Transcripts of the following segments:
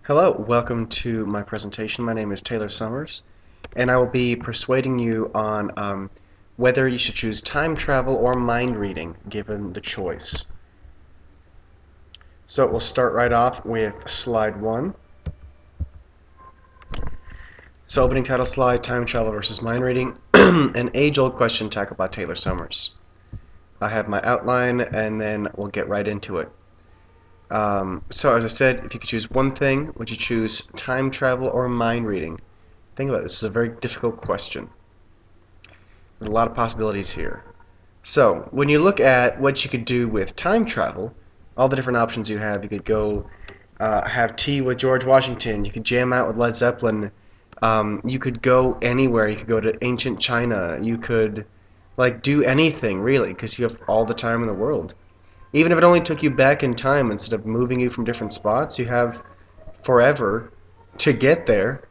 Hello, welcome to my presentation. My name is Taylor Summers, and I will be persuading you on whether you should choose time travel or mind reading, given the choice. So we'll start right off with slide 1. So opening title slide, time travel versus mind reading, an age-old question tackled by Taylor Summers. I have my outline, and then we'll get right into it. So as I said, if you could choose one thing, would you choose time travel or mind reading? Think about it. This is a very difficult question. There's a lot of possibilities here. So, when you look at what you could do with time travel, all the different options you have, you could go have tea with George Washington, you could jam out with Led Zeppelin, you could go anywhere, you could go to ancient China, you could do anything really, because you have all the time in the world. Even if it only took you back in time instead of moving you from different spots, you have forever to get there,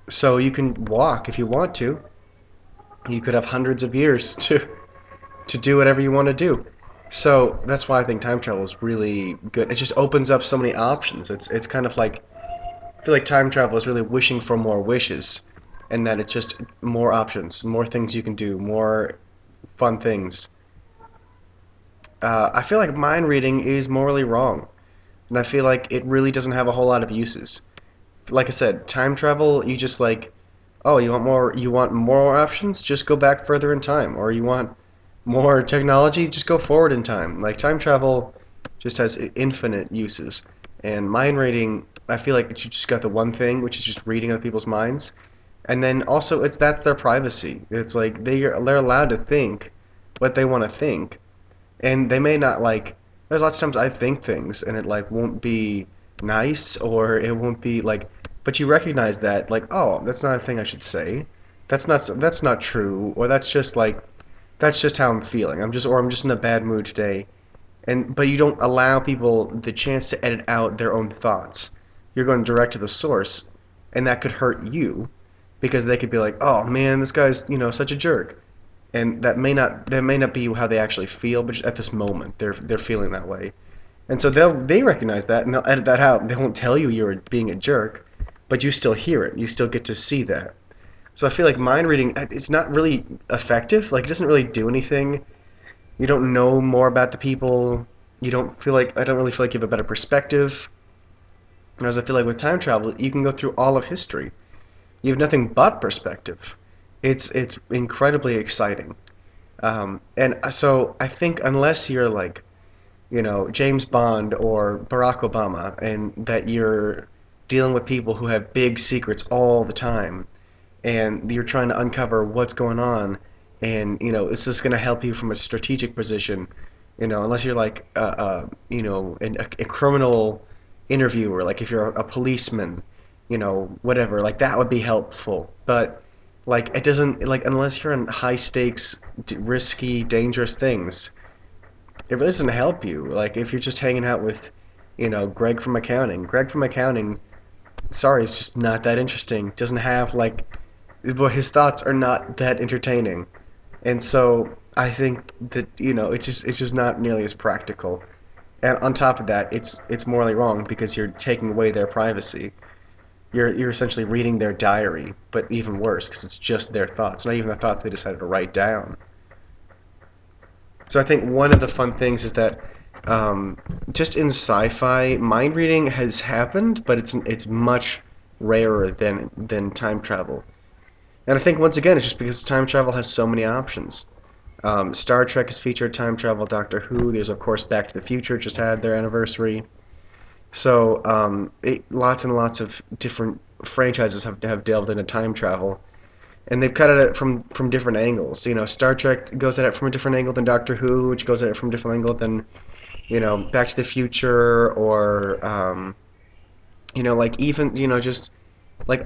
so you can walk if you want to. You could have hundreds of years to do whatever you want to do. So that's why I think time travel is really good. It just opens up so many options. It's kind of like, I feel like time travel is really wishing for more wishes, and that it's just more options, more things you can do, more fun things. I feel like mind reading is morally wrong, and I feel like it really doesn't have a whole lot of uses. Like I said, time travel, you just oh, you want more options? Just go back further in time. Or you want more technology? Just go forward in time. Like time travel just has infinite uses. And mind reading, I feel like you just got the one thing, which is just reading other people's minds. And then also that's their privacy. It's like they're allowed to think what they want to think, and they may not there's lots of times I think things and it won't be nice, or it won't be but you recognize that, oh, that's not a thing I should say, that's not true, or that's just how I'm feeling, I'm just in a bad mood today. And but you don't allow people the chance to edit out their own thoughts. You're going direct to the source, and that could hurt you, because they could be like, oh man, this guy's such a jerk, and that may not be how they actually feel, but just at this moment they're feeling that way. And so they recognize that, and they'll edit that out. They won't tell you you're being a jerk, but you still hear it. You still get to see that. So I feel like mind reading, it's not really effective. Like, it doesn't really do anything. You don't know more about the people. I don't really feel like you have a better perspective. Whereas I feel like with time travel, you can go through all of history. You have nothing but perspective. It's incredibly exciting. And so I think unless you're James Bond or Barack Obama, and that you're dealing with people who have big secrets all the time, and you're trying to uncover what's going on, and is this going to help you from a strategic position? Unless you're a criminal interviewer, like if you're a policeman, whatever, that would be helpful. But it doesn't, unless you're in high stakes, risky, dangerous things, it really doesn't help you. Like if you're just hanging out with, Greg from accounting, sorry, it's just not that interesting. Doesn't have well, his thoughts are not that entertaining, and so I think that it's just not nearly as practical. And on top of that, it's morally wrong because you're taking away their privacy. You're essentially reading their diary, but even worse because it's just their thoughts, not even the thoughts they decided to write down. So I think one of the fun things is that just in sci-fi, mind reading has happened, but it's much rarer than time travel. And I think once again, it's just because time travel has so many options. Star Trek has featured time travel. Doctor Who, there's of course Back to the Future just had their anniversary. So lots and lots of different franchises have delved into time travel, and they've cut at it from different angles. Star Trek goes at it from a different angle than Doctor Who, which goes at it from a different angle than Back to the Future, or even just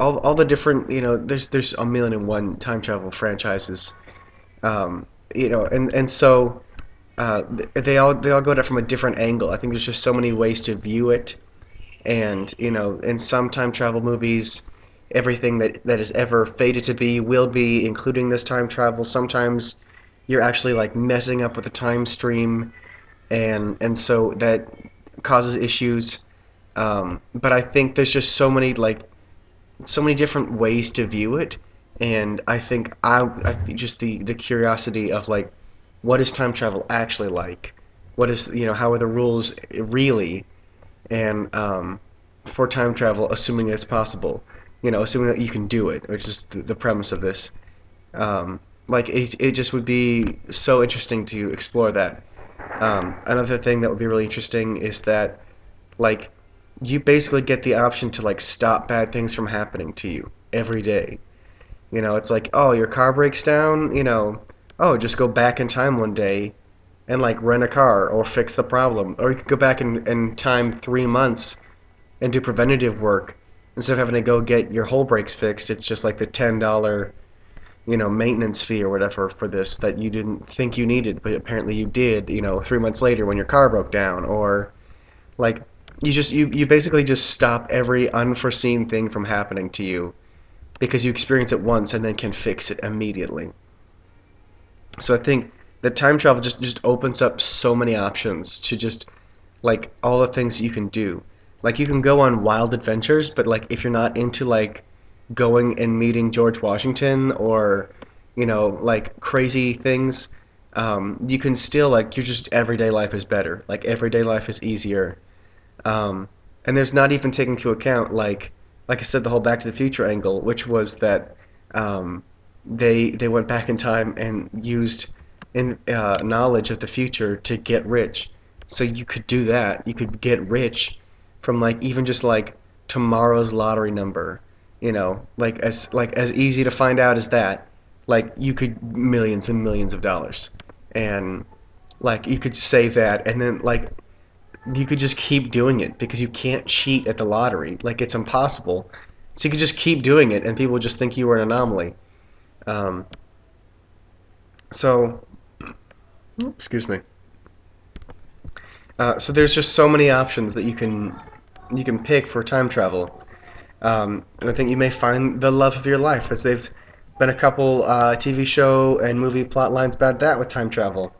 all the different there's a million and one time travel franchises, and so they all go at it from a different angle. I think there's just so many ways to view it, and in some time travel movies, everything that is ever fated to be will be, including this time travel. Sometimes you're actually messing up with the time stream, and so that causes issues. But I think there's just so many so many different ways to view it, and I think just the curiosity of like, what is time travel actually like? What is how are the rules really? And for time travel, assuming it's possible, assuming that you can do it, which is the premise of this. Um, like it just would be so interesting to explore that. Another thing that would be really interesting is that like you basically get the option to like stop bad things from happening to you every day. It's like, oh, your car breaks down, oh, just go back in time one day and like rent a car or fix the problem. Or you could go back in time 3 months and do preventative work instead of having to go get your whole brakes fixed. It's just like the $10, maintenance fee or whatever for this that you didn't think you needed, but apparently you did, 3 months later when your car broke down. Or like you basically just stop every unforeseen thing from happening to you because you experience it once and then can fix it immediately. So I think that time travel just opens up so many options to just like all the things you can do. Like you can go on wild adventures, but like if you're not into like going and meeting George Washington or like crazy things, you can still like your just everyday life is better. Like everyday life is easier. Um, and there's not even taking into account like I said, the whole Back to the Future angle, which was that um, they went back in time and used in knowledge of the future to get rich. So you could do that. You could get rich from like even just like tomorrow's lottery number. Like as easy to find out as that. Like you could millions and millions of dollars, and like you could save that, and then like you could just keep doing it because you can't cheat at the lottery. Like it's impossible. So you could just keep doing it, and people would just think you were an anomaly. Um, so, excuse me. So there's just so many options that you can pick for time travel, and I think you may find the love of your life, as they've been a couple TV show and movie plot lines about that with time travel.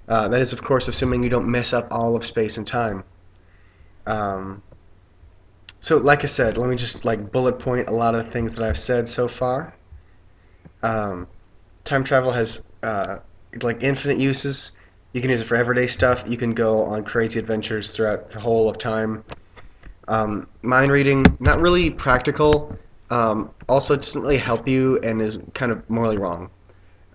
That is, of course, assuming you don't mess up all of space and time. Um, So, like I said, let me just like bullet point a lot of the things that I've said so far. Um, Time travel has like infinite uses. You can use it for everyday stuff. You can go on crazy adventures throughout the whole of time. Mind reading, not really practical. Also, it doesn't really help you and is kind of morally wrong.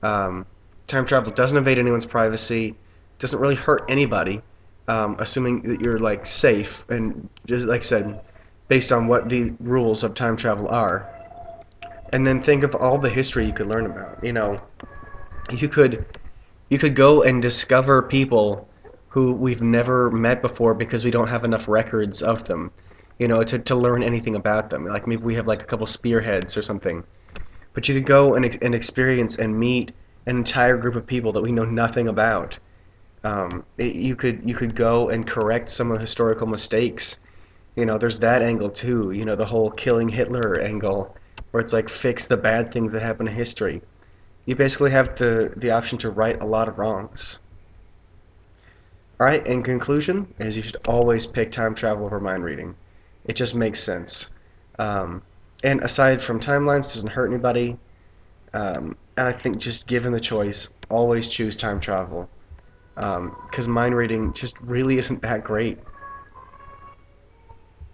Um, Time travel doesn't invade anyone's privacy. Doesn't really hurt anybody, assuming that you're like safe and just like I said, based on what the rules of time travel are. And then think of all the history you could learn about. You could you could go and discover people who we've never met before because we don't have enough records of them, to learn anything about them. Like maybe we have like a couple spearheads or something. But you could go and experience and meet an entire group of people that we know nothing about. You could go and correct some of the historical mistakes. There's that angle too. The whole killing Hitler angle, where it's like fix the bad things that happen in history. You basically have the option to right a lot of wrongs. All right. In conclusion, is you should always pick time travel over mind reading. It just makes sense. Um, and aside from timelines, doesn't hurt anybody. And I think just given the choice, always choose time travel. Because mind reading just really isn't that great.